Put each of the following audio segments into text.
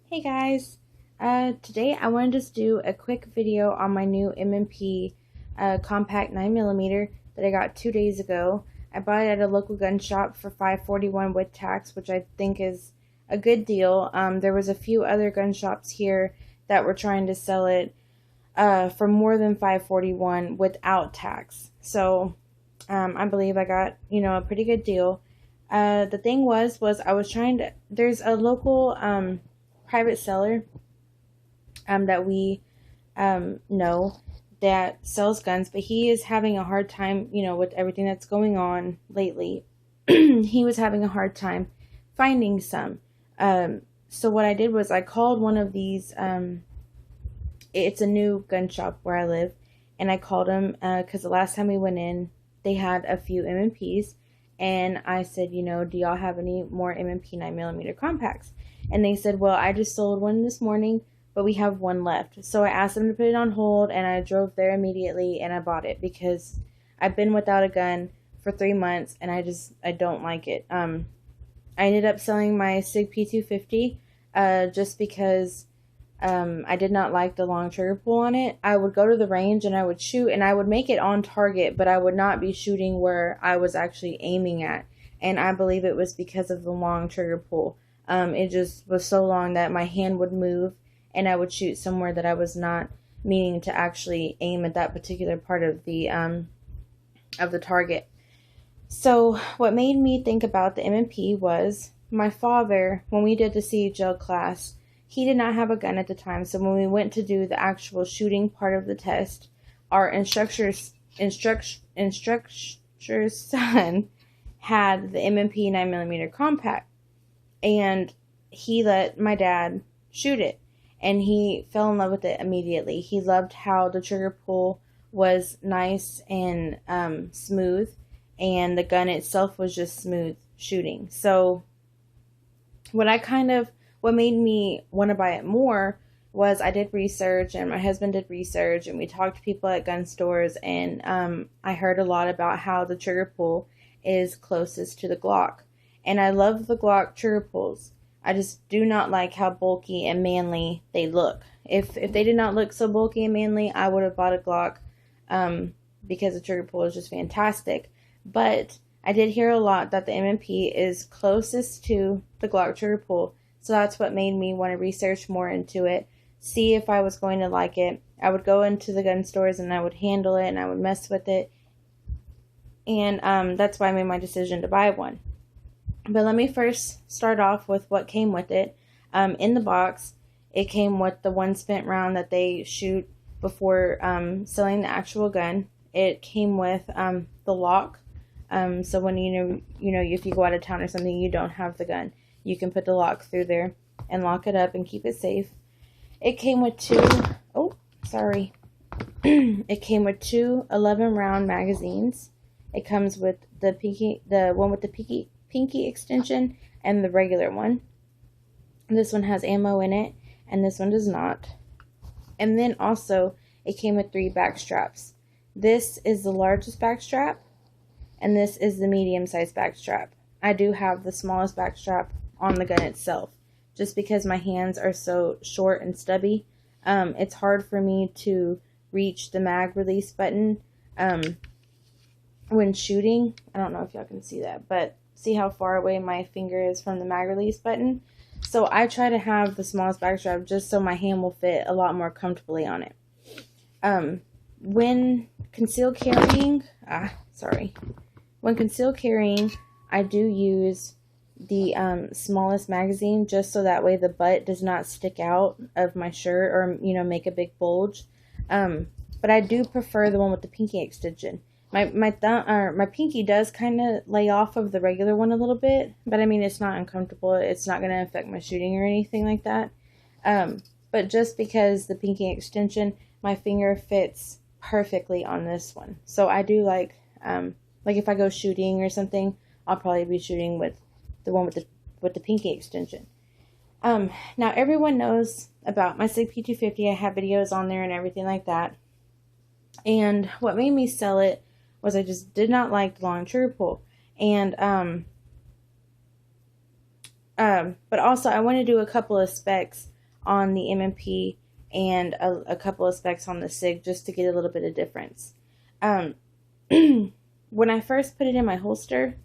Hey guys, today I want to just do a quick video on my new M&P compact 9mm that I got 2 days ago. I bought it at a local gun shop for $5.41 with tax, which I think is a good deal. There was a few other gun shops here that were trying to sell it for more than $5.41 without tax. So I believe I got a pretty good deal. The thing was I was trying to. There's a local private seller that we know that sells guns, but he is having a hard time, with everything that's going on lately. He was having a hard time finding some. So what I did was I called one of these. It's a new gun shop where I live, and I called him because the last time we went in, they had a few M&Ps, and I said, do y'all have any more M&P 9mm compacts? And they said, well, I just sold one this morning, but we have one left. So I asked them to put it on hold, and I drove there immediately and I bought it because I've been without a gun for 3 months and I don't like it. I ended up selling my SIG P250 just because I did not like the long trigger pull on it. I would go to the range and I would shoot and I would make it on target, but I would not be shooting where I was actually aiming at. And I believe it was because of the long trigger pull. It just was so long that my hand would move and I would shoot somewhere that I was not meaning to actually aim at that particular part of the target. So what made me think about the M&P was my father, when we did the CHL class, he did not have a gun at the time. So when we went to do the actual shooting part of the test, our instructor's son had the M&P 9mm compact, and he let my dad shoot it, and he fell in love with it immediately. He loved how the trigger pull was nice and smooth, and the gun itself was just smooth shooting. So what made me want to buy it more was I did research, and my husband did research, and we talked to people at gun stores, and I heard a lot about how the trigger pull is closest to the Glock. And I love the Glock trigger pulls. I just do not like how bulky and manly they look. If they did not look so bulky and manly, I would have bought a Glock because the trigger pull is just fantastic. But I did hear a lot that the M&P is closest to the Glock trigger pull. So that's what made me want to research more into it, see if I was going to like it. I would go into the gun stores and I would handle it and I would mess with it. And that's why I made my decision to buy one. But let me first start off with what came with it. In the box, it came with the one spent round that they shoot before selling the actual gun. It came with the lock. So when if you go out of town or something, you don't have the gun, you can put the lock through there and lock it up and keep it safe. It came with it came with two 11-round magazines. It comes with the one with the pinky extension and the regular one. This one has ammo in it, and this one does not. And then also, it came with 3 back straps. This is the largest back strap, and this is the medium-sized back strap. I do have the smallest back strap on the gun itself, just because my hands are so short and stubby. It's hard for me to reach the mag release button when shooting. I don't know if y'all can see that, but see how far away my finger is from the mag release button? So I try to have the smallest back strap just so my hand will fit a lot more comfortably on it. When concealed carrying, I do use the smallest magazine just so that way the butt does not stick out of my shirt or make a big bulge. But I do prefer the one with the pinky extension. My pinky does kind of lay off of the regular one a little bit, but I mean, it's not uncomfortable. It's not going to affect my shooting or anything like that. But just because the pinky extension, my finger fits perfectly on this one. So I do like if I go shooting or something, I'll probably be shooting with the one with the pinky extension. Now everyone knows about my SIG P250. I have videos on there and everything like that. And what made me sell it was I just did not like the long trigger pull. And but also I want to do a couple of specs on the M&P and a couple of specs on the SIG just to get a little bit of difference. When I first put it in my holster,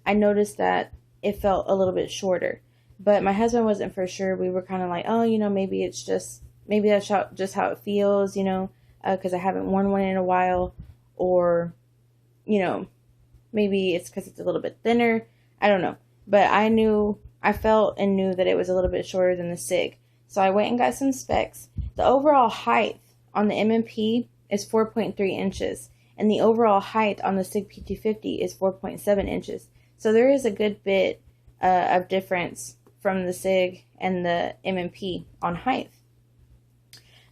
I noticed that it felt a little bit shorter, but my husband wasn't for sure. We were kind of like, oh, you know, maybe that's just how it feels, you know, because I haven't worn one in a while, or, you know, maybe it's because it's a little bit thinner. I don't know, but I felt and knew that it was a little bit shorter than the SIG. So I went and got some specs. The overall height on the M&P is 4.3 inches. And the overall height on the SIG P250 is 4.7 inches. So there is a good bit of difference from the SIG and the M&P on height.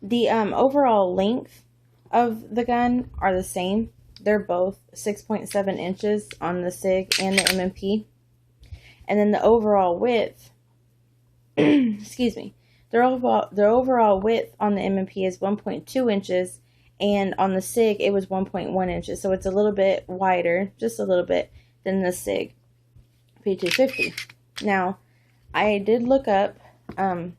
The overall length of the gun are the same. They're both 6.7 inches on the SIG and the M&P. And then the overall width, excuse me, the overall width on the M&P is 1.2 inches. And on the SIG, it was 1.1 inches. So it's a little bit wider, just a little bit, than the SIG P250. Now, I did look up the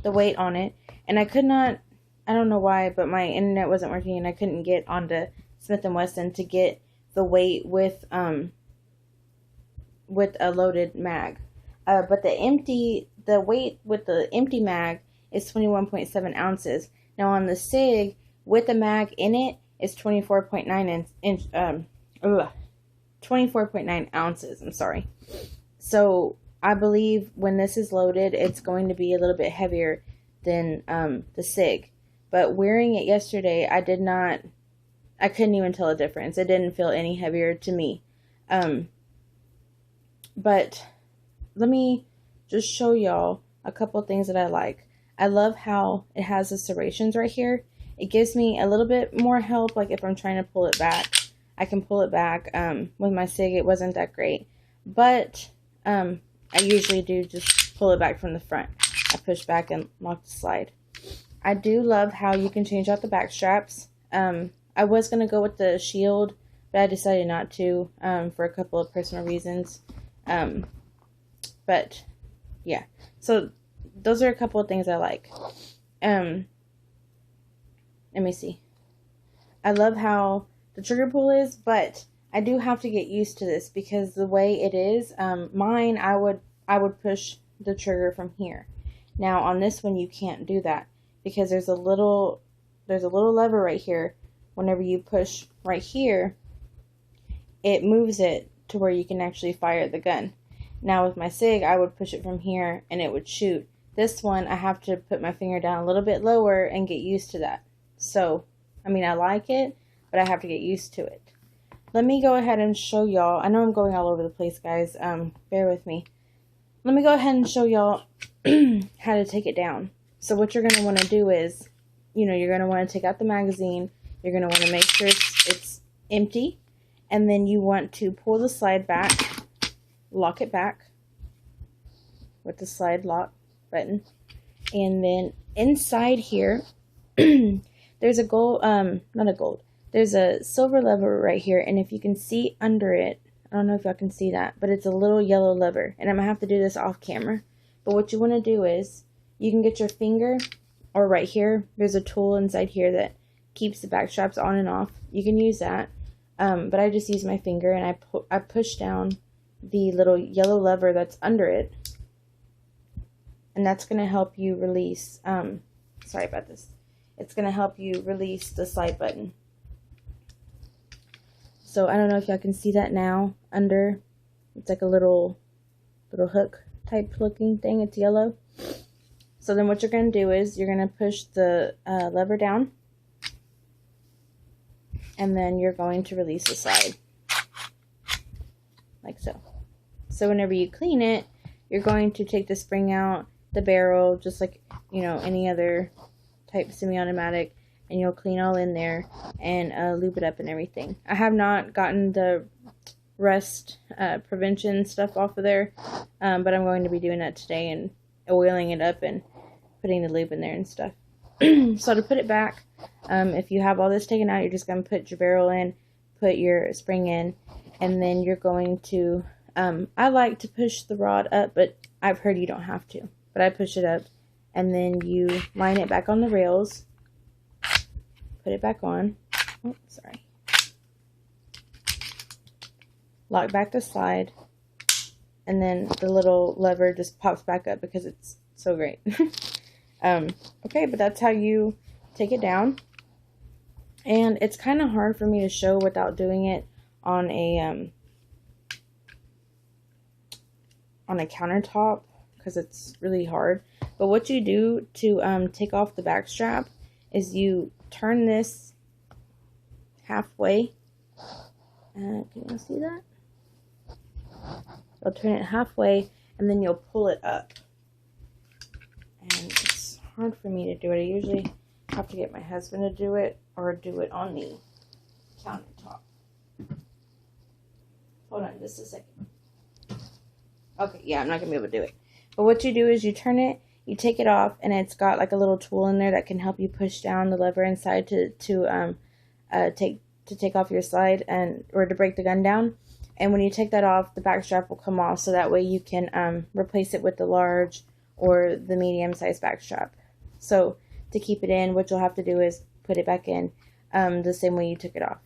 weight on it. And I could not, I don't know why, but my internet wasn't working and I couldn't get onto Smith & Wesson to get the weight with a loaded mag. But the weight with the empty mag is 21.7 ounces. Now on the SIG, with the mag in it, is 24.9 ounces. I'm sorry. So I believe when this is loaded, it's going to be a little bit heavier than the SIG. But wearing it yesterday, I couldn't even tell a difference. It didn't feel any heavier to me. But let me just show y'all a couple of things that I like. I love how it has the serrations right here. It gives me a little bit more help, like if I'm trying to pull it back. I can pull it back. With my SIG, it wasn't that great. But I usually do just pull it back from the front. I push back and lock the slide. I do love how you can change out the back straps. I was going to go with the shield, but I decided not to for a couple of personal reasons. But yeah, so those are a couple of things I like. Let me see. I love how the trigger pull is, but I do have to get used to this because the way it is, mine, I would push the trigger from here. Now on this one, you can't do that because there's a little lever right here. Whenever you push right here, it moves it to where you can actually fire the gun. Now with my SIG, I would push it from here and it would shoot. This one, I have to put my finger down a little bit lower and get used to that. So, I mean, I like it, but I have to get used to it. Let me go ahead and show y'all. I know I'm going all over the place, guys. Bear with me. Let me go ahead and show y'all how to take it down. So what you're going to want to do is, you know, you're going to want to take out the magazine. You're going to want to make sure it's empty. And then you want to pull the slide back, lock it back with the slide lock button. And then inside here, there's a there's a silver lever right here. And if you can see under it, I don't know if y'all can see that, but it's a little yellow lever. And I'm going to have to do this off camera. But what you want to do is, you can get your finger, or right here, there's a tool inside here that keeps the back straps on and off. You can use that. But I just use my finger and I push down the little yellow lever that's under it. And that's going to help you release, sorry about this. It's going to help you release the slide button. So I don't know if y'all can see that now under. It's like a little hook type looking thing. It's yellow. So then what you're going to do is you're going to push the lever down. And then you're going to release the slide. Like so. So whenever you clean it, you're going to take the spring out, the barrel, just like, you know, any other type semi-automatic, and you'll clean all in there and lube it up and everything. I have not gotten the rust prevention stuff off of there, but I'm going to be doing that today and oiling it up and putting the lube in there and stuff. So to put it back, if you have all this taken out, you're just going to put your barrel in, put your spring in, and then you're going to, I like to push the rod up, but I've heard you don't have to. But I push it up and then you line it back on the rails, put it back on. Oh, sorry. Lock back the slide, and then the little lever just pops back up because it's so great. Okay, but that's how you take it down. And it's kind of hard for me to show without doing it on a countertop because it's really hard. But what you do to take off the back strap is you turn this halfway. Can you see that? You'll turn it halfway, and then you'll pull it up. And it's hard for me to do it. I usually have to get my husband to do it, or do it on the countertop. Hold on just a second. Okay, yeah, I'm not going to be able to do it. But what you do is you turn it, you take it off, and it's got like a little tool in there that can help you push down the lever inside to take off your slide or to break the gun down. And when you take that off, the back strap will come off, so that way you can replace it with the large or the medium size back strap. So to keep it in, what you'll have to do is put it back in the same way you took it off.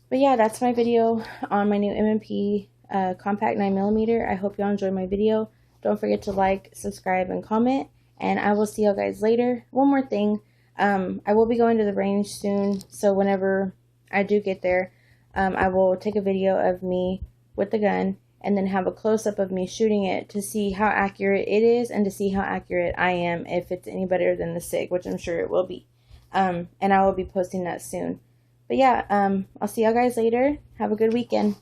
But yeah, that's my video on my new M&P compact 9mm. I hope y'all enjoyed my video. Don't forget to like, subscribe, and comment, and I will see y'all guys later. One more thing, I will be going to the range soon, so whenever I do get there, I will take a video of me with the gun and then have a close-up of me shooting it to see how accurate it is and to see how accurate I am, if it's any better than the SIG, which I'm sure it will be. And I will be posting that soon. But yeah, I'll see y'all guys later. Have a good weekend.